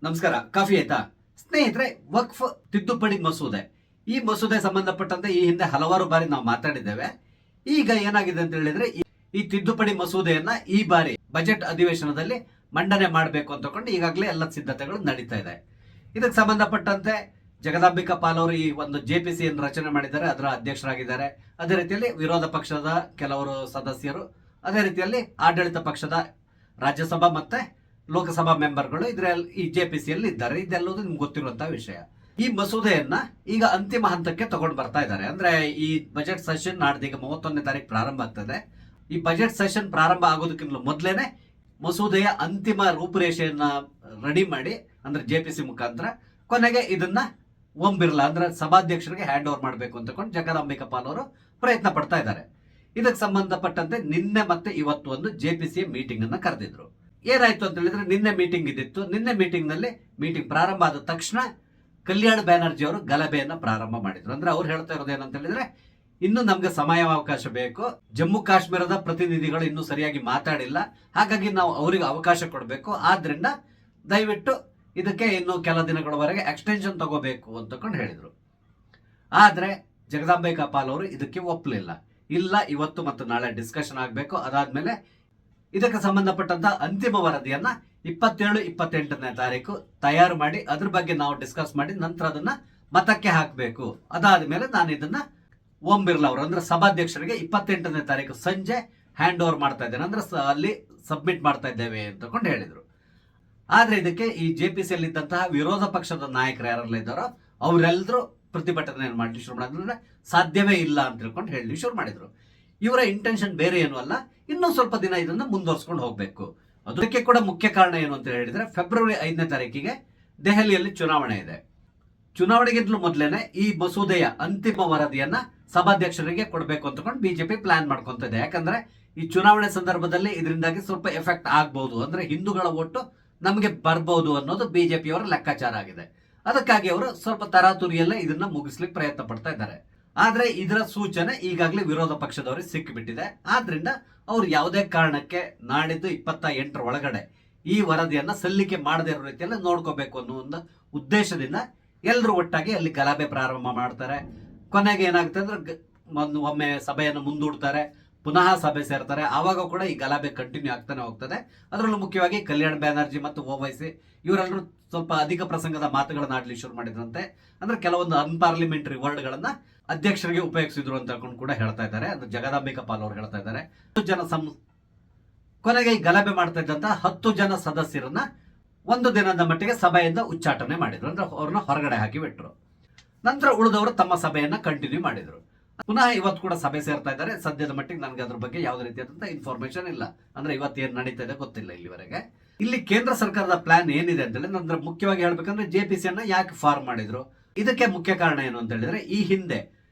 ನಮಸ್ಕಾರ. ಕಾಫಿ ಆಯ್ತಾ ಸ್ನೇಹಿತರೆ? ವಕ್ಫ್ ತಿದ್ದುಪಡಿ ಮಸೂದೆ, ಈ ಮಸೂದೆ ಸಂಬಂಧಪಟ್ಟಂತೆ ಈ ಹಿಂದೆ ಹಲವಾರು ಬಾರಿ ನಾವು ಮಾತಾಡಿದ್ದೇವೆ. ಈಗ ಏನಾಗಿದೆ ಅಂತ ಹೇಳಿದ್ರೆ, ಈ ತಿದ್ದುಪಡಿ ಮಸೂದೆಯನ್ನ ಈ ಬಾರಿ ಬಜೆಟ್ ಅಧಿವೇಶನದಲ್ಲಿ ಮಂಡನೆ ಮಾಡಬೇಕು ಅಂತಕೊಂಡು ಈಗಾಗಲೇ ಎಲ್ಲ ಸಿದ್ಧತೆಗಳು ನಡೀತಾ ಇದೆ. ಇದಕ್ಕೆ ಸಂಬಂಧಪಟ್ಟಂತೆ ಜಗದಾಂಬಿಕಾ ಪಾಲ್ ಅವರು ಈ ಒಂದು JPC ರಚನೆ ಮಾಡಿದ್ದಾರೆ, ಅದರ ಅಧ್ಯಕ್ಷರಾಗಿದ್ದಾರೆ. ಅದೇ ರೀತಿಯಲ್ಲಿ ವಿರೋಧ ಪಕ್ಷದ ಕೆಲವರು ಸದಸ್ಯರು, ಅದೇ ರೀತಿಯಲ್ಲಿ ಆಡಳಿತ ಪಕ್ಷದ ರಾಜ್ಯಸಭಾ ಮತ್ತೆ ಲೋಕಸಭಾ ಮೆಂಬರ್ಗಳು ಇದರಲ್ಲಿ ಈ JPC ಇದ್ದಾರೆ. ಇದೆಲ್ಲವೂ ನಿಮ್ಗೆ ಗೊತ್ತಿರುವಂತಹ ವಿಷಯ. ಈ ಮಸೂದೆಯನ್ನ ಈಗ ಅಂತಿಮ ಹಂತಕ್ಕೆ ತಗೊಂಡು ಬರ್ತಾ ಇದ್ದಾರೆ. ಅಂದ್ರೆ ಈ ಬಜೆಟ್ ಸೆಷನ್ ನಾಡ್ದೀಗ 31ನೇ ತಾರೀಕು ಪ್ರಾರಂಭ ಆಗ್ತದೆ. ಈ ಬಜೆಟ್ ಸೆಷನ್ ಪ್ರಾರಂಭ ಆಗೋದಕ್ಕಿಂತ ಮೊದಲೇನೆ ಮಸೂದೆಯ ಅಂತಿಮ ರೂಪುರೇಷೆಯನ್ನ ರೆಡಿ ಮಾಡಿ, ಅಂದ್ರೆ JPC ಮುಖಾಂತರ ಕೊನೆಗೆ ಇದನ್ನ ಓಂ ಬಿರ್ಲಾ ಅಂದ್ರೆ ಸಭಾಧ್ಯಕ್ಷರಿಗೆ ಹ್ಯಾಂಡ್ ಓವರ್ ಮಾಡಬೇಕು ಅಂತಕೊಂಡು ಜಗದಾಂಬಿಕಾ ಪಾಲ್ ಅವರು ಪ್ರಯತ್ನ ಪಡ್ತಾ ಇದ್ದಾರೆ. ಇದಕ್ಕೆ ಸಂಬಂಧಪಟ್ಟಂತೆ ನಿನ್ನೆ ಮತ್ತೆ ಇವತ್ತು ಒಂದು JPC ಮೀಟಿಂಗ್ ಅನ್ನ ಕರೆದಿದ್ರು. ಏನಾಯ್ತು ಅಂತ ಹೇಳಿದ್ರೆ, ನಿನ್ನೆ ಮೀಟಿಂಗ್ ಇದ್ದಿತ್ತು. ನಿನ್ನೆ ಮೀಟಿಂಗ್ ನಲ್ಲಿ ಮೀಟಿಂಗ್ ಪ್ರಾರಂಭ ಆದ ತಕ್ಷಣ ಕಲ್ಯಾಣ್ ಬ್ಯಾನರ್ಜಿ ಅವರು ಗಲಭೆಯನ್ನ ಪ್ರಾರಂಭ ಮಾಡಿದ್ರು. ಅಂದ್ರೆ ಅವ್ರು ಹೇಳ್ತಾ ಇರೋದು ಏನಂತ ಹೇಳಿದ್ರೆ, ಇನ್ನು ನಮ್ಗೆ ಸಮಯಾವಕಾಶ ಬೇಕು, ಜಮ್ಮು ಕಾಶ್ಮೀರದ ಪ್ರತಿನಿಧಿಗಳು ಇನ್ನೂ ಸರಿಯಾಗಿ ಮಾತಾಡಿಲ್ಲ, ಹಾಗಾಗಿ ನಾವು ಅವರಿಗೆ ಅವಕಾಶ ಕೊಡಬೇಕು, ಆದ್ರಿಂದ ದಯವಿಟ್ಟು ಇದಕ್ಕೆ ಇನ್ನು ಕೆಲ ದಿನಗಳವರೆಗೆ ಎಕ್ಸ್ಟೆನ್ಷನ್ ತಗೋಬೇಕು ಅಂತಕೊಂಡು ಹೇಳಿದ್ರು. ಆದ್ರೆ ಜಗದಾಂಬಿಕಾ ಪಾಲ್ ಅವರು ಇದಕ್ಕೆ ಒಪ್ಪಲಿಲ್ಲ. ಇಲ್ಲ, ಇವತ್ತು ಮತ್ತು ನಾಳೆ ಡಿಸ್ಕಷನ್ ಆಗಬೇಕು, ಅದಾದ್ಮೇಲೆ ಇದಕ್ಕೆ ಸಂಬಂಧಪಟ್ಟಂತ ಅಂತಿಮ ವರದಿಯನ್ನ 27-28ನೇ ತಾರೀಕು ತಯಾರು ಮಾಡಿ ಅದ್ರ ಬಗ್ಗೆ ನಾವು ಡಿಸ್ಕಸ್ ಮಾಡಿ ನಂತರ ಅದನ್ನ ಮತಕ್ಕೆ ಹಾಕಬೇಕು. ಅದಾದ್ಮೇಲೆ ನಾನು ಇದನ್ನ ಓಂ ಬಿರ್ಲಾ ಅವರು ಅಂದ್ರೆ ಸಭಾಧ್ಯಕ್ಷರಿಗೆ 28ನೇ ತಾರೀಕು ಸಂಜೆ ಹ್ಯಾಂಡ್ ಓವರ್ ಮಾಡ್ತಾ ಇದ್ದೇನೆ, ಅಂದ್ರೆ ಅಲ್ಲಿ ಸಬ್ಮಿಟ್ ಮಾಡ್ತಾ ಇದ್ದೇವೆ ಅಂತಕೊಂಡು ಹೇಳಿದ್ರು. ಆದ್ರೆ ಇದಕ್ಕೆ ಈ JPC ಇದ್ದಂತಹ ವಿರೋಧ ಪಕ್ಷದ ನಾಯಕರು ಯಾರೆಲ್ಲ ಇದ್ದಾರೋ ಅವರೆಲ್ಲರೂ ಪ್ರತಿಭಟನೆ ಮಾಡಲಿ ಶುರು ಮಾಡಿದ್ರೆ ಸಾಧ್ಯವೇ ಇಲ್ಲ ಅಂತ ತಿಳ್ಕೊಂಡು ಹೇಳಿ ಶುರು ಮಾಡಿದ್ರು. ಇವರ ಇಂಟೆನ್ಷನ್ ಬೇರೆ ಏನು ಅಲ್ಲ, ಇನ್ನೂ ಸ್ವಲ್ಪ ದಿನ ಇದನ್ನ ಮುಂದುವರ್ಸ್ಕೊಂಡು ಹೋಗ್ಬೇಕು. ಅದಕ್ಕೆ ಕೂಡ ಮುಖ್ಯ ಕಾರಣ ಏನು ಅಂತ ಹೇಳಿದ್ರೆ, ಫೆಬ್ರವರಿ 5ನೇ ತಾರೀಕಿಗೆ ದೆಹಲಿಯಲ್ಲಿ ಚುನಾವಣೆ ಇದೆ. ಚುನಾವಣೆಗಿಂತಲೂ ಮೊದಲೇನೆ ಈ ಮಸೂದೆಯ ಅಂತಿಮ ವರದಿಯನ್ನ ಸಭಾಧ್ಯಕ್ಷರಿಗೆ ಕೊಡಬೇಕು ಅಂತಕೊಂಡು BJP ಪ್ಲಾನ್ ಮಾಡ್ಕೊಂತ ಇದೆ. ಯಾಕಂದ್ರೆ ಈ ಚುನಾವಣೆ ಸಂದರ್ಭದಲ್ಲಿ ಇದರಿಂದಾಗಿ ಸ್ವಲ್ಪ ಎಫೆಕ್ಟ್ ಆಗ್ಬಹುದು, ಅಂದ್ರೆ ಹಿಂದೂಗಳ ಒಟ್ಟು ನಮಗೆ ಬರ್ಬಹುದು ಅನ್ನೋದು BJP ಅವರ ಲೆಕ್ಕಾಚಾರ ಆಗಿದೆ. ಅದಕ್ಕಾಗಿ ಅವರು ಸ್ವಲ್ಪ ತರಾತುರಿಯಲ್ಲೇ ಇದನ್ನ ಮುಗಿಸ್ಲಿಕ್ಕೆ ಪ್ರಯತ್ನ ಪಡ್ತಾ ಇದ್ದಾರೆ. ಆದ್ರೆ ಇದರ ಸೂಚನೆ ಈಗಾಗಲೇ ವಿರೋಧ ಪಕ್ಷದವರಿಗೆ ಸಿಕ್ಕಿಬಿಟ್ಟಿದೆ. ಆದ್ರಿಂದ ಅವ್ರು ಯಾವುದೇ ಕಾರಣಕ್ಕೆ ನಾಡಿದ್ದು 28ರ ಒಳಗಡೆ ಈ ವರದಿಯನ್ನ ಸಲ್ಲಿಕೆ ಮಾಡದೇ ಇರೋ ರೀತಿಯಲ್ಲಿ ನೋಡ್ಕೋಬೇಕು ಅನ್ನೋ ಒಂದು ಉದ್ದೇಶದಿಂದ ಎಲ್ಲರೂ ಒಟ್ಟಾಗಿ ಅಲ್ಲಿ ಗಲಾಭೆ ಪ್ರಾರಂಭ ಮಾಡ್ತಾರೆ. ಕೊನೆಗೆ ಏನಾಗುತ್ತೆ ಅಂದ್ರೆ ಒಮ್ಮೆ ಸಭೆಯನ್ನು ಮುಂದೂಡ್ತಾರೆ, ಪುನಃ ಸಭೆ ಸೇರ್ತಾರೆ. ಆವಾಗ ಕೂಡ ಈ ಗಲಾಭೆ ಕಂಟಿನ್ಯೂ ಆಗ್ತಾನೆ ಹೋಗ್ತದೆ. ಅದರಲ್ಲೂ ಮುಖ್ಯವಾಗಿ ಕಲ್ಯಾಣ್ ಬ್ಯಾನರ್ಜಿ ಮತ್ತು ಓವೈಸಿ ಇವರೆಲ್ಲರೂ ಸ್ವಲ್ಪ ಅಧಿಕ ಪ್ರಸಂಗದ ಮಾತುಗಳನ್ನ ಆಡ್ಲಿ ಶುರು ಮಾಡಿದ್ರಂತೆ. ಅಂದ್ರೆ ಕೆಲವೊಂದು ಅನ್ಪಾರ್ಲಿಮೆಂಟರಿ ವರ್ಡ್ಗಳನ್ನ ಅಧ್ಯಕ್ಷರಿಗೆ ಉಪಯೋಗಿಸಿದ್ರು ಅಂತ ಕೂಡ ಹೇಳ್ತಾ ಇದ್ದಾರೆ. ಅಂದ್ರೆ ಜಗದಾಂಬಿಕಾ ಪಾಲ್ ಅವರು ಹೇಳ್ತಾ ಇದ್ದಾರೆ. ಕೊನೆಗೆ ಈ ಗಲಭೆ ಮಾಡ್ತಾ ಇದ್ದಂತ 10 ಜನ ಸದಸ್ಯರನ್ನ ಒಂದು ದಿನದ ಮಟ್ಟಿಗೆ ಸಭೆಯಿಂದ ಉಚ್ಚಾಟನೆ ಮಾಡಿದ್ರು, ಅಂದ್ರೆ ಅವ್ರನ್ನ ಹೊರಗಡೆ ಹಾಕಿ ಬಿಟ್ರು. ನಂತರ ಉಳಿದವರು ತಮ್ಮ ಸಭೆಯನ್ನ ಕಂಟಿನ್ಯೂ ಮಾಡಿದ್ರು. ಪುನಃ ಇವತ್ತು ಕೂಡ ಸಭೆ ಸೇರ್ತಾ ಇದ್ದಾರೆ. ಸದ್ಯದ ಮಟ್ಟಿಗೆ ನನಗೆ ಅದ್ರ ಬಗ್ಗೆ ಯಾವುದೇ ರೀತಿಯಾದಂತಹ ಇನ್ಫಾರ್ಮೇಶನ್ ಇಲ್ಲ, ಅಂದ್ರೆ ಇವತ್ತು ಏನ್ ನಡೀತಾ ಇದೆ ಗೊತ್ತಿಲ್ಲ ಇಲ್ಲಿವರೆಗೆ. ಇಲ್ಲಿ ಕೇಂದ್ರ ಸರ್ಕಾರದ ಪ್ಲಾನ್ ಏನಿದೆ ಅಂತ ಹೇಳಿದ್ರೆ, ಅಂದ್ರೆ ಮುಖ್ಯವಾಗಿ ಹೇಳ್ಬೇಕಂದ್ರೆ JPC ಯಾಕೆ ಫಾರ್ಮ್ ಮಾಡಿದ್ರು, ಇದಕ್ಕೆ ಮುಖ್ಯ ಕಾರಣ ಏನು ಅಂತ ಹೇಳಿದ್ರೆ, ಈ ಹಿಂದೆ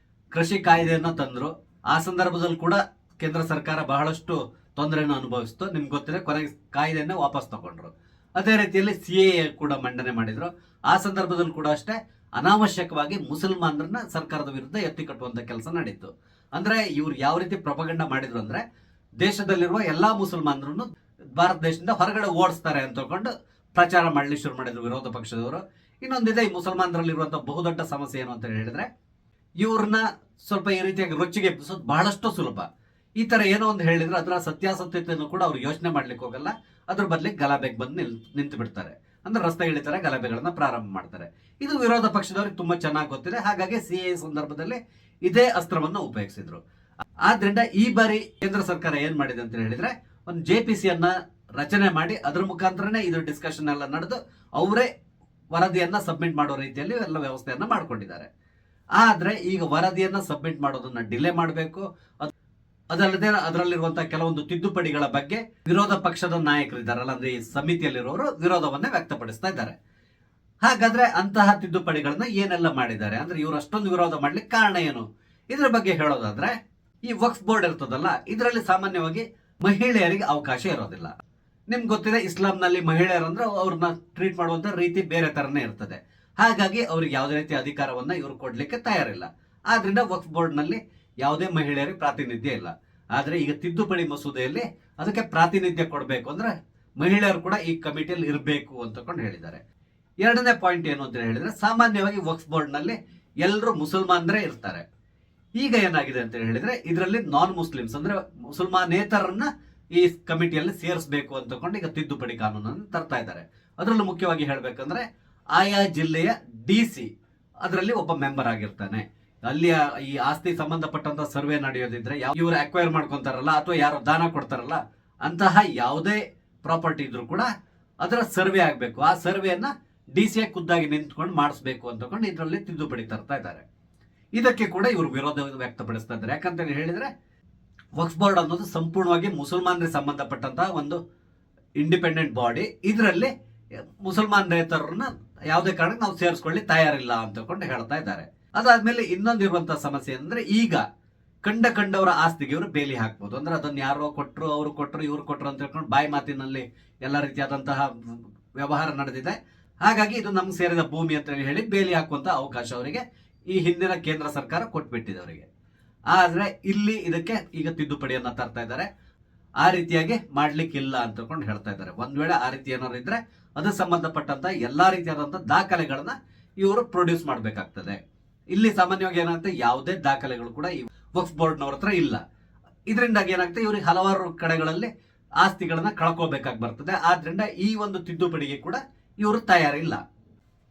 ಕೃಷಿ ಕಾಯ್ದೆಯನ್ನ ತಂದ್ರು. ಆ ಸಂದರ್ಭದಲ್ಲಿ ಕೂಡ ಕೇಂದ್ರ ಸರ್ಕಾರ ಬಹಳಷ್ಟು ತೊಂದರೆಯನ್ನು ಅನುಭವಿಸ್ತು. ನಿಮ್ಗೆ ಗೊತ್ತಿದೆ, ಕೊನೆಗೆ ಕಾಯ್ದೆಯನ್ನ ವಾಪಸ್ ತಗೊಂಡ್ರು. ಅದೇ ರೀತಿಯಲ್ಲಿ CAA ಕೂಡ ಮಂಡನೆ ಮಾಡಿದ್ರು. ಆ ಸಂದರ್ಭದಲ್ಲಿ ಕೂಡ ಅಷ್ಟೇ ಅನಾವಶ್ಯಕವಾಗಿ ಮುಸಲ್ಮಾನರನ್ನ ಸರ್ಕಾರದ ವಿರುದ್ಧ ಎತ್ತಿ ಕಟ್ಟುವಂತ ಕೆಲಸ ನಡೀತು. ಅಂದ್ರೆ ಇವ್ರು ಯಾವ ರೀತಿ ಪ್ರೊಪಗಂಡ ಮಾಡಿದ್ರು ಅಂದ್ರೆ, ದೇಶದಲ್ಲಿರುವ ಎಲ್ಲಾ ಮುಸಲ್ಮಾನರನ್ನು ಭಾರತ ದೇಶದಿಂದ ಹೊರಗಡೆ ಓಡಿಸ್ತಾರೆ ಅಂತ ತಗೊಂಡು ಪ್ರಚಾರ ಮಾಡಲಿ ಶುರು ಮಾಡಿದ್ರು ವಿರೋಧ ಪಕ್ಷದವರು. ಇನ್ನೊಂದಿದೆ, ಈ ಮುಸಲ್ಮಾನರಲ್ಲಿರುವಂತಹ ಬಹುದೊಡ್ಡ ಸಮಸ್ಯೆ ಏನು ಅಂತ ಹೇಳಿದ್ರೆ, ಇವ್ರನ್ನ ಸ್ವಲ್ಪ ಈ ರೀತಿಯಾಗಿ ರೊಚ್ಚಿಗೆ ಎಬ್ಬಿಸೋದು ಬಹಳಷ್ಟು ಸುಲಭ. ಈ ತರ ಏನೋ ಒಂದು ಹೇಳಿದ್ರೆ ಅದರ ಸತ್ಯಾಸತ್ಯತೆಯನ್ನು ಕೂಡ ಅವ್ರು ಯೋಚನೆ ಮಾಡ್ಲಿಕ್ಕೆ ಹೋಗಲ್ಲ. ಅದ್ರ ಬದಲಿಗೆ ಗಲಾಭೆಗೆ ಬಂದು ನಿಂತು ಬಿಡ್ತಾರೆ, ಅಂದ್ರೆ ರಸ್ತೆ ಇಳಿತಾರೆ, ಗಲಭೆಗಳನ್ನ ಪ್ರಾರಂಭ ಮಾಡ್ತಾರೆ. ಇದು ವಿರೋಧ ಪಕ್ಷದವ್ರಿಗೆ ತುಂಬಾ ಚೆನ್ನಾಗಿ ಗೊತ್ತಿದೆ. ಹಾಗಾಗಿ CAA ಸಂದರ್ಭದಲ್ಲಿ ಇದೇ ಅಸ್ತ್ರವನ್ನು ಉಪಯೋಗಿಸಿದ್ರು. ಆದ್ರಿಂದ ಈ ಬಾರಿ ಕೇಂದ್ರ ಸರ್ಕಾರ ಏನ್ ಮಾಡಿದೆ ಅಂತ ಹೇಳಿದ್ರೆ, ಒಂದು JPC ರಚನೆ ಮಾಡಿ ಅದ್ರ ಮುಖಾಂತರನೇ ಇದು ಡಿಸ್ಕಷನ್ ಎಲ್ಲ ನಡೆದು ಅವರೇ ವರದಿಯನ್ನ ಸಬ್ಮಿಟ್ ಮಾಡೋ ರೀತಿಯಲ್ಲಿ ಎಲ್ಲ ವ್ಯವಸ್ಥೆಯನ್ನ ಮಾಡ್ಕೊಂಡಿದ್ದಾರೆ. ಆದ್ರೆ ಈಗ ವರದಿಯನ್ನ ಸಬ್ಮಿಟ್ ಮಾಡೋದನ್ನ ಡಿಲೇ ಮಾಡಬೇಕು. ಅದಲ್ಲದೆ ಅದರಲ್ಲಿರುವಂತಹ ಕೆಲವೊಂದು ತಿದ್ದುಪಡಿಗಳ ಬಗ್ಗೆ ವಿರೋಧ ಪಕ್ಷದ ನಾಯಕರು ಇದ್ದಾರಲ್ಲ, ಅಂದ್ರೆ ಈ ಸಮಿತಿಯಲ್ಲಿರೋರು ವಿರೋಧವನ್ನೇ ವ್ಯಕ್ತಪಡಿಸ್ತಾ ಇದ್ದಾರೆ. ಹಾಗಾದ್ರೆ ಅಂತಹ ತಿದ್ದುಪಡಿಗಳನ್ನ ಏನೆಲ್ಲ ಮಾಡಿದ್ದಾರೆ, ಅಂದ್ರೆ ಇವರು ಅಷ್ಟೊಂದು ವಿರೋಧ ಮಾಡ್ಲಿಕ್ಕೆ ಕಾರಣ ಏನು, ಇದ್ರ ಬಗ್ಗೆ ಹೇಳೋದಾದ್ರೆ, ಈ ವಕ್ಫ್ ಬೋರ್ಡ್ ಇರ್ತದಲ್ಲ, ಇದರಲ್ಲಿ ಸಾಮಾನ್ಯವಾಗಿ ಮಹಿಳೆಯರಿಗೆ ಅವಕಾಶ ಇರೋದಿಲ್ಲ. ನಿಮ್ಗೆ ಗೊತ್ತಿದೆ, ಇಸ್ಲಾಂನಲ್ಲಿ ಮಹಿಳೆಯರಂದ್ರೆ ಅವ್ರನ್ನ ಟ್ರೀಟ್ ಮಾಡುವಂತ ರೀತಿ ಬೇರೆ ತರನೇ ಇರ್ತದೆ. ಹಾಗಾಗಿ ಅವ್ರಿಗೆ ಯಾವುದೇ ರೀತಿ ಅಧಿಕಾರವನ್ನ ಇವರು ಕೊಡ್ಲಿಕ್ಕೆ ತಯಾರಿಲ್ಲ. ಆದ್ರಿಂದ ವಕ್ಫ್ ಬೋರ್ಡ್ ನಲ್ಲಿ ಯಾವುದೇ ಮಹಿಳೆಯರಿಗೆ ಪ್ರಾತಿನಿಧ್ಯ ಇಲ್ಲ. ಆದ್ರೆ ಈಗ ತಿದ್ದುಪಡಿ ಮಸೂದೆಯಲ್ಲಿ ಅದಕ್ಕೆ ಪ್ರಾತಿನಿಧ್ಯ ಕೊಡಬೇಕು, ಅಂದ್ರೆ ಮಹಿಳೆಯರು ಕೂಡ ಈ ಕಮಿಟಿಯಲ್ಲಿ ಇರಬೇಕು ಅಂತಕೊಂಡು ಹೇಳಿದ್ದಾರೆ. ಎರಡನೇ ಪಾಯಿಂಟ್ ಏನು ಅಂತ ಹೇಳಿದ್ರೆ, ಸಾಮಾನ್ಯವಾಗಿ ವಕ್ಫ್ ಬೋರ್ಡ್ ನಲ್ಲಿ ಎಲ್ಲರೂ ಮುಸಲ್ಮಾನರೇ ಇರ್ತಾರೆ. ಈಗ ಏನಾಗಿದೆ ಅಂತ ಹೇಳಿದ್ರೆ, ಇದರಲ್ಲಿ ನಾನ್ ಮುಸ್ಲಿಮ್ಸ್ ಅಂದ್ರೆ ಮುಸಲ್ಮಾನೇತರನ್ನ ಈ ಕಮಿಟಿಯಲ್ಲಿ ಸೇರಿಸಬೇಕು ಅಂತ ತಗೊಂಡು ಈಗ ತಿದ್ದುಪಡಿ ಕಾನೂನನ್ನು ತರ್ತಾ ಇದ್ದಾರೆ. ಅದರಲ್ಲೂ ಮುಖ್ಯವಾಗಿ ಹೇಳ್ಬೇಕಂದ್ರೆ, ಆಯಾ ಜಿಲ್ಲೆಯ DC ಅದರಲ್ಲಿ ಒಬ್ಬ ಮೆಂಬರ್ ಆಗಿರ್ತಾನೆ. ಅಲ್ಲಿಯ ಈ ಆಸ್ತಿ ಸಂಬಂಧಪಟ್ಟಂತ ಸರ್ವೆ ನಡೆಯೋದಿದ್ರೆ, ಇವರು ಅಕ್ವೈರ್ ಮಾಡ್ಕೊಂತಾರಲ್ಲ ಅಥವಾ ಯಾರು ದಾನ ಕೊಡ್ತಾರಲ್ಲ, ಅಂತಹ ಯಾವುದೇ ಪ್ರಾಪರ್ಟಿ ಇದ್ರೂ ಕೂಡ ಅದರ ಸರ್ವೆ ಆಗ್ಬೇಕು. ಆ ಸರ್ವೆಯನ್ನ DC ಖುದ್ದಾಗಿ ನಿಂತ್ಕೊಂಡು ಮಾಡಿಸ್ಬೇಕು ಅಂತ ತಗೊಂಡು ಇದರಲ್ಲಿ ತಿದ್ದುಪಡಿ ತರ್ತಾ ಇದ್ದಾರೆ. ಇದಕ್ಕೆ ಕೂಡ ಇವರು ವಿರೋಧ ವ್ಯಕ್ತಪಡಿಸ್ತಾ ಇದ್ದಾರೆ. ಯಾಕಂತ ಹೇಳಿದ್ರೆ, ವಕ್ಫ್ ಬೋರ್ಡ್ ಅನ್ನೋದು ಸಂಪೂರ್ಣವಾಗಿ ಮುಸಲ್ಮಾನರಿಗೆ ಸಂಬಂಧಪಟ್ಟಂತಹ ಒಂದು ಇಂಡಿಪೆಂಡೆಂಟ್ ಬಾಡಿ. ಇದರಲ್ಲಿ ಮುಸಲ್ಮಾನರೇತರನ್ನ ಯಾವುದೇ ಕಾರಣಕ್ಕೆ ನಾವು ಸೇರಿಸ್ಕೊಳ್ಳಿ ತಯಾರಿಲ್ಲ ಅಂತಕೊಂಡು ಹೇಳ್ತಾ ಇದ್ದಾರೆ. ಅದಾದ್ಮೇಲೆ ಇನ್ನೊಂದಿರುವಂತಹ ಸಮಸ್ಯೆ ಅಂದ್ರೆ, ಈಗ ಕಂಡವರ ಆಸ್ತಿಗೆ ಇವರು ಬೇಲಿ ಹಾಕ್ಬೋದು. ಅಂದ್ರೆ ಅದನ್ನ ಯಾರೋ ಕೊಟ್ಟರು, ಅವರು ಕೊಟ್ಟರು, ಇವ್ರು ಕೊಟ್ಟರು ಅಂತ ಹೇಳ್ಕೊಂಡು ಬಾಯಿ ಮಾತಿನಲ್ಲಿ ಎಲ್ಲ ರೀತಿಯಾದಂತಹ ವ್ಯವಹಾರ ನಡೆದಿದೆ. ಹಾಗಾಗಿ ಇದು ನಮ್ಗೆ ಸೇರಿದ ಭೂಮಿ ಅಂತ ಹೇಳಿ ಬೇಲಿ ಹಾಕುವಂತ ಅವಕಾಶ ಅವರಿಗೆ ಈ ಹಿಂದಿನ ಕೇಂದ್ರ ಸರ್ಕಾರ ಕೊಟ್ಬಿಟ್ಟಿದೆ ಅವರಿಗೆ. ಆದ್ರೆ ಇಲ್ಲಿ ಇದಕ್ಕೆ ಈಗ ತಿದ್ದುಪಡಿಯನ್ನ ತರ್ತಾ ಇದ್ದಾರೆ. ಆ ರೀತಿಯಾಗಿ ಮಾಡ್ಲಿಕ್ಕಿಲ್ಲ ಅಂತಕೊಂಡು ಹೇಳ್ತಾ ಇದ್ದಾರೆ. ಒಂದ್ ವೇಳೆ ಆ ರೀತಿ ಏನಾದ್ರು ಇದ್ರೆ ಅದಕ್ಕೆ ಸಂಬಂಧಪಟ್ಟಂತ ಎಲ್ಲಾ ರೀತಿಯಾದಂತ ದಾಖಲೆಗಳನ್ನ ಇವರು ಪ್ರೊಡ್ಯೂಸ್ ಮಾಡ್ಬೇಕಾಗ್ತದೆ. ಇಲ್ಲಿ ಸಾಮಾನ್ಯವಾಗಿ ಏನಾಗುತ್ತೆ, ಯಾವುದೇ ದಾಖಲೆಗಳು ಕೂಡ ಈ ವಕ್ಫ್ ಬೋರ್ಡ್ನವ್ರ ಹತ್ರ ಇಲ್ಲ. ಇದರಿಂದಾಗಿ ಏನಾಗುತ್ತೆ, ಇವ್ರಿಗೆ ಹಲವಾರು ಕಡೆಗಳಲ್ಲಿ ಆಸ್ತಿಗಳನ್ನ ಕಳ್ಕೋಬೇಕಾಗಿ ಬರ್ತದೆ. ಆದ್ರಿಂದ ಈ ಒಂದು ತಿದ್ದುಪಡಿಗೆ ಕೂಡ ಇವರು ತಯಾರಿಲ್ಲ.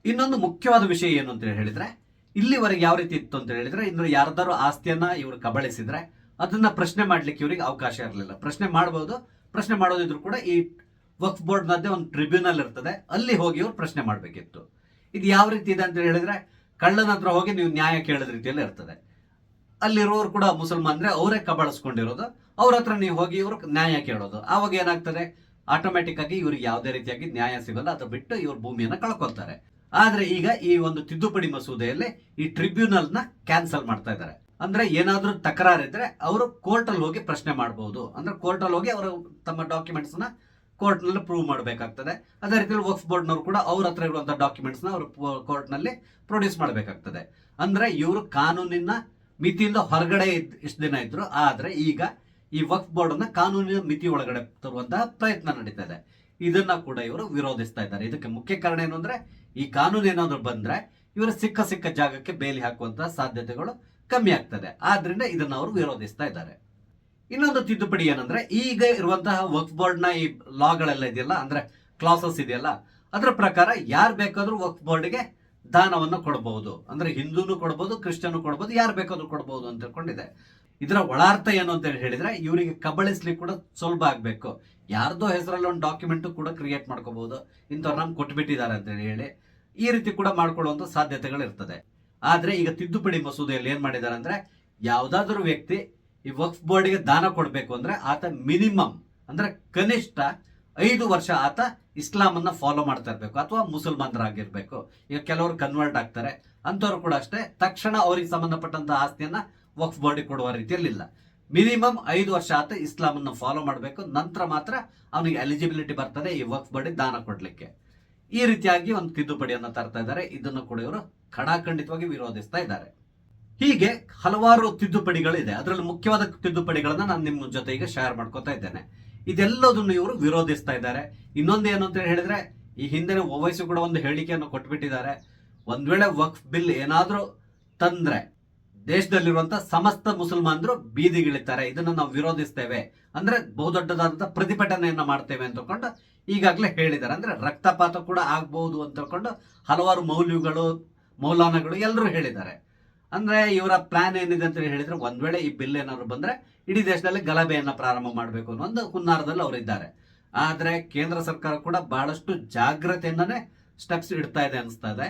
ಇನ್ನೊಂದು ಮುಖ್ಯವಾದ ವಿಷಯ ಏನು ಅಂತ ಹೇಳಿದ್ರೆ, ಇಲ್ಲಿವರೆಗೆ ಯಾವ ರೀತಿ ಇತ್ತು ಅಂತ ಹೇಳಿದ್ರೆ, ಇನ್ನು ಯಾರ್ದಾರು ಆಸ್ತಿಯನ್ನ ಇವರು ಕಬಳಿಸಿದ್ರೆ ಅದನ್ನ ಪ್ರಶ್ನೆ ಮಾಡ್ಲಿಕ್ಕೆ ಇವರಿಗೆ ಅವಕಾಶ ಇರಲಿಲ್ಲ. ಪ್ರಶ್ನೆ ಮಾಡಬಹುದು, ಪ್ರಶ್ನೆ ಮಾಡೋದಿದ್ರು ಕೂಡ ಈ ವಕ್ಫ್ ಬೋರ್ಡ್ ಮಧ್ಯೆ ಒಂದು ಟ್ರಿಬ್ಯುನಲ್ ಇರ್ತದೆ, ಅಲ್ಲಿ ಹೋಗಿ ಇವ್ರು ಪ್ರಶ್ನೆ ಮಾಡ್ಬೇಕಿತ್ತು. ಇದು ಯಾವ ರೀತಿ ಇದೆ ಅಂತ ಹೇಳಿದ್ರೆ, ಕಳ್ಳನ ಹತ್ರ ಹೋಗಿ ನೀವು ನ್ಯಾಯ ಕೇಳದ ರೀತಿಯಲ್ಲಿ ಇರ್ತದೆ. ಅಲ್ಲಿರೋರು ಕೂಡ ಮುಸಲ್ಮಾನ್ರೆ, ಅವರೇ ಕಬಳಿಸ್ಕೊಂಡಿರೋದು, ಅವ್ರ ಹತ್ರ ನೀವು ಹೋಗಿ ಇವರು ನ್ಯಾಯ ಕೇಳೋದು. ಆವಾಗ ಏನಾಗ್ತದೆ, ಆಟೋಮೆಟಿಕ್ ಆಗಿ ಇವ್ರಿಗೆ ಯಾವುದೇ ರೀತಿಯಾಗಿ ನ್ಯಾಯ ಸಿಗಲ್ಲ, ಅದು ಬಿಟ್ಟು ಇವ್ರ ಭೂಮಿಯನ್ನ ಕಳ್ಕೊಳ್ತಾರೆ. ಆದ್ರೆ ಈಗ ಈ ಒಂದು ತಿದ್ದುಪಡಿ ಮಸೂದೆಯಲ್ಲಿ ಈ ಟ್ರಿಬ್ಯುನಲ್ ನ ಕ್ಯಾನ್ಸಲ್ ಮಾಡ್ತಾ ಇದ್ದಾರೆ. ಅಂದ್ರೆ ಏನಾದ್ರೂ ತಕರಾರಿದ್ರೆ ಅವರು ಕೋರ್ಟ್ ಅಲ್ಲಿ ಹೋಗಿ ಪ್ರಶ್ನೆ ಮಾಡಬಹುದು. ಅಂದ್ರೆ ಕೋರ್ಟ್ ಅಲ್ಲಿ ಹೋಗಿ ಅವರು ತಮ್ಮ ಡಾಕ್ಯುಮೆಂಟ್ಸ್ ನ ಕೋರ್ಟ್ ನಲ್ಲಿ ಪ್ರೂವ್ ಮಾಡಬೇಕಾಗ್ತದೆ. ಅದೇ ರೀತಿಯಲ್ಲಿ ವಕ್ಫ್ ಬೋರ್ಡ್ ನವರು ಕೂಡ ಅವ್ರ ಹತ್ರ ಇರುವಂತಹ ಡಾಕ್ಯುಮೆಂಟ್ಸ್ ನ ಅವರು ಕೋರ್ಟ್ ನಲ್ಲಿ ಪ್ರೊಡ್ಯೂಸ್ ಮಾಡಬೇಕಾಗ್ತದೆ. ಅಂದ್ರೆ ಇವರು ಕಾನೂನಿನ ಮಿತಿಯಿಂದ ಹೊರಗಡೆ ಇಷ್ಟು ದಿನ ಇದ್ರು. ಆದ್ರೆ ಈಗ ಈ ವಕ್ಫ್ ಬೋರ್ಡ್ ಅನ್ನ ಕಾನೂನಿನ ಮಿತಿ ಒಳಗಡೆ ತರುವಂತಹ ಪ್ರಯತ್ನ ನಡೀತಾ ಇದೆ. ಇದನ್ನ ಕೂಡ ಇವರು ವಿರೋಧಿಸ್ತಾ ಇದ್ದಾರೆ. ಇದಕ್ಕೆ ಮುಖ್ಯ ಕಾರಣ ಏನು ಅಂದ್ರೆ, ಈ ಕಾನೂನು ಏನಾದ್ರು ಬಂದ್ರೆ ಇವರು ಸಿಕ್ಕ ಜಾಗಕ್ಕೆ ಬೇಲಿ ಹಾಕುವಂತಹ ಸಾಧ್ಯತೆಗಳು ಕಮ್ಮಿ ಆಗ್ತದೆ. ಆದ್ರಿಂದ ಇದನ್ನ ಅವರು ವಿರೋಧಿಸ್ತಾ ಇದ್ದಾರೆ. ಇನ್ನೊಂದು ತಿದ್ದುಪಡಿ ಏನಂದ್ರೆ, ಈಗ ಇರುವಂತಹ ವಕ್ಫ್ ಬೋರ್ಡ್ ನ ಈ ಲಾಗಳೆಲ್ಲ ಇದೆಯಲ್ಲ, ಅಂದ್ರೆ ಕ್ಲಾಸಸ್ ಇದೆಯಲ್ಲ, ಅದರ ಪ್ರಕಾರ ಯಾರು ಬೇಕಾದ್ರೂ ವಕ್ಫ್ ಬೋರ್ಡ್ಗೆ ದಾನವನ್ನು ಕೊಡಬಹುದು. ಅಂದ್ರೆ ಹಿಂದೂನು ಕೊಡಬಹುದು, ಕ್ರಿಶ್ಚಿಯನ್ ಕೊಡಬಹುದು, ಯಾರು ಬೇಕಾದ್ರೂ ಕೊಡಬಹುದು ಅಂತ ತಿಳ್ಕೊಂಡಿದೆ. ಇದರ ಒಳಾರ್ಥ ಏನು ಅಂತ ಹೇಳಿದ್ರೆ, ಇವರಿಗೆ ಕಬಳಿಸ್ಲಿಕ್ಕೆ ಕೂಡ ಸುಲಭ ಆಗ್ಬೇಕು. ಯಾರ್ದೋ ಹೆಸರಲ್ಲಿ ಒಂದು ಡಾಕ್ಯುಮೆಂಟ್ ಕೂಡ ಕ್ರಿಯೇಟ್ ಮಾಡ್ಕೋಬಹುದು, ಇಂಥವ್ರು ನಮ್ಗೆ ಕೊಟ್ಬಿಟ್ಟಿದ್ದಾರೆ ಅಂತ ಹೇಳಿ ಈ ರೀತಿ ಕೂಡ ಮಾಡ್ಕೊಳ್ಳುವಂತ ಸಾಧ್ಯತೆಗಳು ಇರ್ತದೆ. ಆದ್ರೆ ಈಗ ತಿದ್ದುಪಡಿ ಮಸೂದೆಯಲ್ಲಿ ಏನ್ ಮಾಡಿದ್ದಾರೆ ಅಂದ್ರೆ, ಯಾವ್ದಾದ್ರು ವ್ಯಕ್ತಿ ಈ ವಕ್ಫ್ ಬೋರ್ಡ್ಗೆ ದಾನ ಕೊಡ್ಬೇಕು ಅಂದ್ರೆ ಆತ ಮಿನಿಮಮ್ ಅಂದ್ರೆ ಕನಿಷ್ಠ 5 ವರ್ಷ ಆತ ಇಸ್ಲಾಂ ಅನ್ನ ಫಾಲೋ ಮಾಡ್ತಾ ಇರ್ಬೇಕು, ಅಥವಾ ಮುಸಲ್ಮಾನರಾಗಿರ್ಬೇಕು. ಈಗ ಕೆಲವರು ಕನ್ವರ್ಟ್ ಆಗ್ತಾರೆ, ಅಂತವ್ರು ಕೂಡ ಅಷ್ಟೇ ತಕ್ಷಣ ಅವ್ರಿಗೆ ಸಂಬಂಧಪಟ್ಟಂತ ಆಸ್ತಿಯನ್ನ ವಕ್ಫ್ ಬೋರ್ಡ್ ಕೊಡುವ ರೀತಿಯಲ್ಲಿಲ್ಲ. ಮಿನಿಮಮ್ 5 ವರ್ಷ ಆತ ಇಸ್ಲಾಂ ಅನ್ನು ಫಾಲೋ ಮಾಡಬೇಕು, ನಂತರ ಮಾತ್ರ ಅವನಿಗೆ ಎಲಿಜಿಬಿಲಿಟಿ ಬರ್ತದೆ ಈ ವಕ್ಫ್ ಬೋರ್ಡ್ ದಾನ ಕೊಡ್ಲಿಕ್ಕೆ. ಈ ರೀತಿಯಾಗಿ ಒಂದು ತಿದ್ದುಪಡಿಯನ್ನ ತರ್ತಾ ಇದ್ದಾರೆ. ಇದನ್ನು ಕೂಡ ಇವರು ಖಡಾಖಂಡಿತವಾಗಿ ವಿರೋಧಿಸ್ತಾ ಇದ್ದಾರೆ. ಹೀಗೆ ಹಲವಾರು ತಿದ್ದುಪಡಿಗಳಿದೆ. ಅದರಲ್ಲಿ ಮುಖ್ಯವಾದ ತಿದ್ದುಪಡಿಗಳನ್ನ ನಾನು ನಿಮ್ಮ ಜೊತೆ ಈಗ ಶೇರ್ ಮಾಡ್ಕೊತಾ ಇದ್ದೇನೆ. ಇದೆಲ್ಲದನ್ನು ಇವರು ವಿರೋಧಿಸ್ತಾ ಇದ್ದಾರೆ. ಇನ್ನೊಂದು ಏನು ಅಂತ ಹೇಳಿದ್ರೆ, ಈ ಹಿಂದೆ ಓವೈಸಿ ಕೂಡ ಒಂದು ಹೇಳಿಕೆಯನ್ನು ಕೊಟ್ಬಿಟ್ಟಿದ್ದಾರೆ. ಒಂದ್ ವೇಳೆ ವಕ್ಫ್ ಬಿಲ್ ಏನಾದ್ರೂ ತಂದ್ರೆ ದೇಶದಲ್ಲಿರುವಂತ ಸಮಸ್ತ ಮುಸಲ್ಮಾನರು ಬೀದಿಗಿಳಿತಾರೆ, ಇದನ್ನ ನಾವು ವಿರೋಧಿಸ್ತೇವೆ, ಅಂದ್ರೆ ಬಹುದೊಡ್ಡದಾದಂತ ಪ್ರತಿಭಟನೆಯನ್ನ ಮಾಡ್ತೇವೆ ಅಂತಕೊಂಡು ಈಗಾಗಲೇ ಹೇಳಿದ್ದಾರೆ. ಅಂದ್ರೆ ರಕ್ತಪಾತ ಕೂಡ ಆಗ್ಬಹುದು ಅಂತ ಹೇಳ್ಕೊಂಡು ಹಲವಾರು ಮೌಲಾನಗಳು ಎಲ್ಲರೂ ಹೇಳಿದ್ದಾರೆ. ಅಂದ್ರೆ ಇವರ ಪ್ಲಾನ್ ಏನಿದೆ ಅಂತ ಹೇಳಿದ್ರೆ, ಒಂದ್ ವೇಳೆ ಈ ಬಿಲ್ ಏನಾದ್ರು ಬಂದ್ರೆ ಇಡೀ ದೇಶದಲ್ಲಿ ಗಲಭೆಯನ್ನ ಪ್ರಾರಂಭ ಮಾಡಬೇಕು ಅನ್ನೋ ಒಂದು ಹುನ್ನಾರದಲ್ಲಿ ಅವರಿದ್ದಾರೆ. ಆದ್ರೆ ಕೇಂದ್ರ ಸರ್ಕಾರ ಕೂಡ ಬಹಳಷ್ಟು ಜಾಗ್ರತೆಯಿಂದಾನೇ ಸ್ಟೆಪ್ಸ್ ಇಡ್ತಾ ಇದೆ ಅನಿಸ್ತಾ ಇದೆ.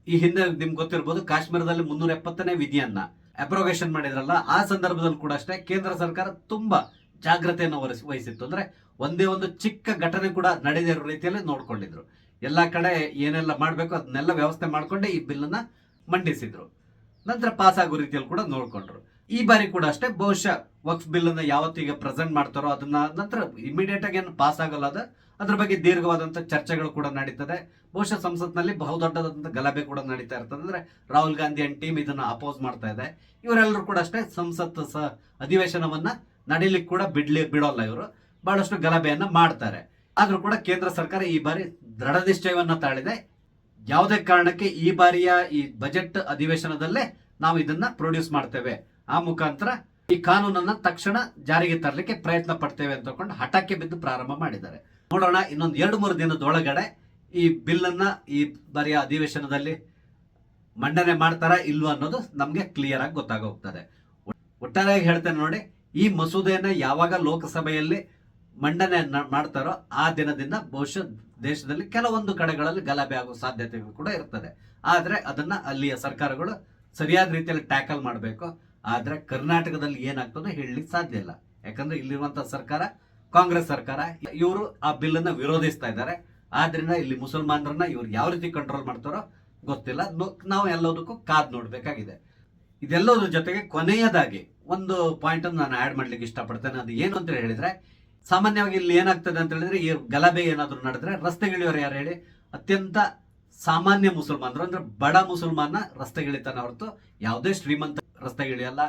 ಈ ಹಿಂದೆ ನಿಮ್ಗೆ ಗೊತ್ತಿರ್ಬೋದು, ಕಾಶ್ಮೀರದಲ್ಲಿ 370ನೇ ವಿಧಿಯನ್ನ ಅಪ್ರೋಗೇಷನ್ ಮಾಡಿದ್ರಲ್ಲ, ಆ ಸಂದರ್ಭದಲ್ಲಿ ಕೂಡ ಅಷ್ಟೇ ಕೇಂದ್ರ ಸರ್ಕಾರ ತುಂಬಾ ಜಾಗ್ರತೆಯನ್ನು ವಹಿಸಿತ್ತು. ಅಂದ್ರೆ ಒಂದೇ ಒಂದು ಚಿಕ್ಕ ಘಟನೆ ಕೂಡ ನಡೆದೇ ಇರೋ ರೀತಿಯಲ್ಲಿ ನೋಡ್ಕೊಂಡಿದ್ರು. ಎಲ್ಲಾ ಕಡೆ ಏನೆಲ್ಲ ಮಾಡ್ಬೇಕು ಅದನ್ನೆಲ್ಲ ವ್ಯವಸ್ಥೆ ಮಾಡ್ಕೊಂಡೆ ಈ ಬಿಲ್ ಅನ್ನ ಮಂಡಿಸಿದ್ರು. ನಂತರ ಪಾಸ್ ಆಗೋ ರೀತಿಯಲ್ಲಿ ಕೂಡ ನೋಡ್ಕೊಂಡ್ರು. ಈ ಬಾರಿ ಕೂಡ ಅಷ್ಟೇ ಬಹುಶಃ ವಕ್ಫ್ ಬಿಲ್ ಅನ್ನ ಯಾವತ್ತೀಗ ಪ್ರೆಸೆಂಟ್ ಮಾಡ್ತಾರೋ ಅದನ್ನ ನಂತರ ಇಮಿಡಿಯೇಟ್ ಆಗಿ ಏನು ಪಾಸ್ ಆಗಲ್ಲ. ಅದ್ರ ಬಗ್ಗೆ ದೀರ್ಘವಾದಂತ ಚರ್ಚೆಗಳು ಕೂಡ ನಡೀತದೆ. ಬಹುಶಃ ಸಂಸತ್ನಲ್ಲಿ ಬಹುದೊಡ್ಡದಾದಂತ ಗಲಭೆ ಕೂಡ ನಡೀತಾ ಇರ್ತದೆ. ಅಂದ್ರೆ ರಾಹುಲ್ ಗಾಂಧಿ ಅಂಡ್ ಟೀಮ್ ಇದನ್ನ ಅಪೋಸ್ ಮಾಡ್ತಾ ಇದೆ. ಇವರೆಲ್ಲರೂ ಕೂಡ ಅಷ್ಟೇ ಸಂಸತ್ ಅಧಿವೇಶನವನ್ನ ನಡೀಲಿಕ್ಕೆ ಕೂಡ ಬಿಡೋಲ್ಲ. ಇವರು ಬಹಳಷ್ಟು ಗಲಭೆಯನ್ನ ಮಾಡ್ತಾರೆ. ಆದ್ರೂ ಕೂಡ ಕೇಂದ್ರ ಸರ್ಕಾರ ಈ ಬಾರಿ ದೃಢ ನಿಶ್ಚಯವನ್ನ ತಾಳಿದೆ. ಯಾವುದೇ ಕಾರಣಕ್ಕೆ ಈ ಬಾರಿಯ ಈ ಬಜೆಟ್ ಅಧಿವೇಶನದಲ್ಲೇ ನಾವು ಇದನ್ನ ಪ್ರೊಡ್ಯೂಸ್ ಮಾಡ್ತೇವೆ, ಆ ಮುಖಾಂತರ ಈ ಕಾನೂನನ್ನ ತಕ್ಷಣ ಜಾರಿಗೆ ತರಲಿಕ್ಕೆ ಪ್ರಯತ್ನ ಪಡ್ತೇವೆ ಅಂತ ಕೊಂಡು ಹಠಕ್ಕೆ ಬಿದ್ದು ಪ್ರಾರಂಭ ಮಾಡಿದ್ದಾರೆ. ನೋಡೋಣ ಇನ್ನೊಂದು 2-3 ದಿನದೊಳಗಡೆ ಈ ಬಿಲ್ ಅನ್ನ ಈ ಬಾರಿಯ ಅಧಿವೇಶನದಲ್ಲಿ ಮಂಡನೆ ಮಾಡ್ತಾರಾ ಇಲ್ವಾ ಅನ್ನೋದು ನಮ್ಗೆ ಕ್ಲಿಯರ್ ಆಗಿ ಗೊತ್ತಾಗೋಗ್ತದೆ. ಒಟ್ಟಾರೆಯಾಗಿ ಹೇಳ್ತೇನೆ ನೋಡಿ, ಈ ಮಸೂದೆಯನ್ನ ಯಾವಾಗ ಲೋಕಸಭೆಯಲ್ಲಿ ಮಂಡನೆ ಮಾಡ್ತಾರೋ ಆ ದಿನದಿಂದ ಬಹುಶಃ ದೇಶದಲ್ಲಿ ಕೆಲವೊಂದು ಕಡೆಗಳಲ್ಲಿ ಗಲಭೆ ಆಗುವ ಸಾಧ್ಯತೆಗಳು ಕೂಡ ಇರ್ತದೆ. ಆದ್ರೆ ಅದನ್ನ ಅಲ್ಲಿಯ ಸರ್ಕಾರಗಳು ಸರಿಯಾದ ರೀತಿಯಲ್ಲಿ ಟ್ಯಾಕಲ್ ಮಾಡಬೇಕು. ಆದ್ರೆ ಕರ್ನಾಟಕದಲ್ಲಿ ಏನಾಗ್ತದೆ ಹೇಳಲಿಕ್ಕೆ ಸಾಧ್ಯ ಇಲ್ಲ. ಯಾಕಂದ್ರೆ ಇಲ್ಲಿರುವಂತಹ ಸರ್ಕಾರ ಕಾಂಗ್ರೆಸ್ ಸರ್ಕಾರ, ಇವರು ಆ ಬಿಲ್ ಅನ್ನ ವಿರೋಧಿಸ್ತಾ ಇದ್ದಾರೆ. ಆದ್ರಿಂದ ಇಲ್ಲಿ ಮುಸಲ್ಮಾನರನ್ನ ಇವ್ರು ಯಾವ ರೀತಿ ಕಂಟ್ರೋಲ್ ಮಾಡ್ತಾರೋ ಗೊತ್ತಿಲ್ಲ. ನಾವು ಎಲ್ಲದಕ್ಕೂ ಕಾದ್ ನೋಡ್ಬೇಕಾಗಿದೆ. ಇದೆಲ್ಲದ್ರ ಜೊತೆಗೆ ಕೊನೆಯದಾಗಿ ಒಂದು ಪಾಯಿಂಟ್ ಅನ್ನು ನಾನು ಆಡ್ ಮಾಡ್ಲಿಕ್ಕೆ ಇಷ್ಟಪಡ್ತೇನೆ. ಅದು ಏನು ಅಂತ ಹೇಳಿದ್ರೆ, ಸಾಮಾನ್ಯವಾಗಿ ಇಲ್ಲಿ ಏನಾಗ್ತದೆ ಅಂತ ಹೇಳಿದ್ರೆ, ಈ ಗಲಭೆ ಏನಾದ್ರು ನಡೆದ್ರೆ ರಸ್ತೆಗಿಳಿಯೋರು ಯಾರು ಹೇಳಿ? ಅತ್ಯಂತ ಸಾಮಾನ್ಯ ಮುಸಲ್ಮಾನರು, ಅಂದ್ರೆ ಬಡ ಮುಸಲ್ಮಾನ ರಸ್ತೆಗಿಳಿತಾನೆ ಹೊರತು ಯಾವುದೇ ಶ್ರೀಮಂತ ರಸ್ತೆಗಿಳಿಯಲ್ಲ.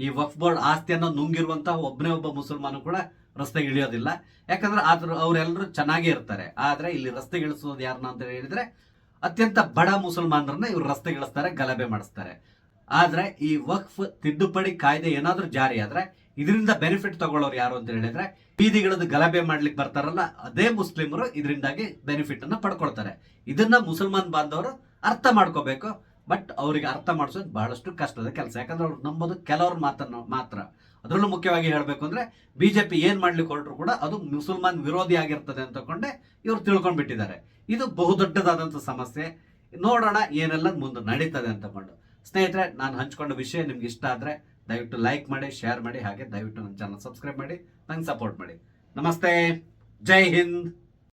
ಈ ವಕ್ಫ್ ಬೋರ್ಡ್ ಆಸ್ತಿಯನ್ನ ನುಂಗಿರುವಂತಹ ಒಬ್ಬನೇ ಒಬ್ಬ ಮುಸಲ್ಮಾನ ಕೂಡ ರಸ್ತೆಗಿಳಿಯೋದಿಲ್ಲ. ಯಾಕಂದ್ರೆ ಅವರೆಲ್ಲರೂ ಚೆನ್ನಾಗೇ ಇರ್ತಾರೆ. ಆದ್ರೆ ಇಲ್ಲಿ ರಸ್ತೆಗಿಳಿಸೋದು ಯಾರನ್ನ ಅಂತ ಹೇಳಿದ್ರೆ ಅತ್ಯಂತ ಬಡ ಮುಸಲ್ಮಾನರನ್ನ ಇವ್ರು ರಸ್ತೆಗಿಳಿಸ್ತಾರೆ, ಗಲಭೆ ಮಾಡಿಸ್ತಾರೆ. ಆದ್ರೆ ಈ ವಕ್ಫ್ ತಿದ್ದುಪಡಿ ಕಾಯ್ದೆ ಏನಾದ್ರೂ ಜಾರಿ ಆದ್ರೆ ಇದರಿಂದ ಬೆನಿಫಿಟ್ ತಗೊಳ್ಳೋರು ಯಾರು ಅಂತ ಹೇಳಿದ್ರೆ, ಬೀದಿಗಳದ್ದು ಗಲಭೆ ಮಾಡ್ಲಿಕ್ಕೆ ಬರ್ತಾರಲ್ಲ ಅದೇ ಮುಸ್ಲಿಮರು ಇದರಿಂದಾಗಿ ಬೆನಿಫಿಟ್ ಅನ್ನ ಪಡ್ಕೊಳ್ತಾರೆ. ಇದನ್ನ ಮುಸಲ್ಮಾನ್ ಬಾಂಧವರು ಅರ್ಥ ಮಾಡ್ಕೋಬೇಕು. ಬಟ್ ಅವರಿಗೆ ಅರ್ಥ ಮಾಡಿಸೋದು ಬಹಳಷ್ಟು ಕಷ್ಟದ ಕೆಲಸ. ಯಾಕಂದ್ರೆ ಅವ್ರು ನಂಬೋದು ಕೆಲವ್ರ ಮಾತನ್ನ ಮಾತ್ರ. ಅದರಲ್ಲೂ ಮುಖ್ಯವಾಗಿ ಹೇಳ್ಬೇಕು ಅಂದ್ರೆ, ಬಿಜೆಪಿ ಏನ್ ಮಾಡ್ಲಿಕ್ಕೆ ಹೊರಟ್ರು ಕೂಡ ಅದು ಮುಸಲ್ಮಾನ್ ವಿರೋಧಿ ಆಗಿರ್ತದೆ ಅಂತಕೊಂಡೆ ಇವ್ರು ತಿಳ್ಕೊಂಡ್ಬಿಟ್ಟಿದ್ದಾರೆ. ಇದು ಬಹುದೊಡ್ಡದಾದಂತ ಸಮಸ್ಯೆ. ನೋಡೋಣ ಏನೆಲ್ಲ ಮುಂದೆ ನಡೀತದೆ ಅಂತಕೊಂಡು. ಸ್ನೇಹಿತರೆ, ನಾನು ಹಂಚ್ಕೊಂಡ ವಿಷಯ ನಿಮ್ಗೆ ಇಷ್ಟ ಆದ್ರೆ ದಯವಿಟ್ಟು ಲೈಕ್ ಮಾಡಿ, ಶೇರ್ ಮಾಡಿ, ಹಾಗೆ ದಯವಿಟ್ಟು ನನ್ನ ಚಾನಲ್ ಸಬ್ಸ್ಕ್ರೈಬ್ ಮಾಡಿ, ನಂಗೆ ಸಪೋರ್ಟ್ ಮಾಡಿ. ನಮಸ್ತೆ, ಜೈ ಹಿಂದ್.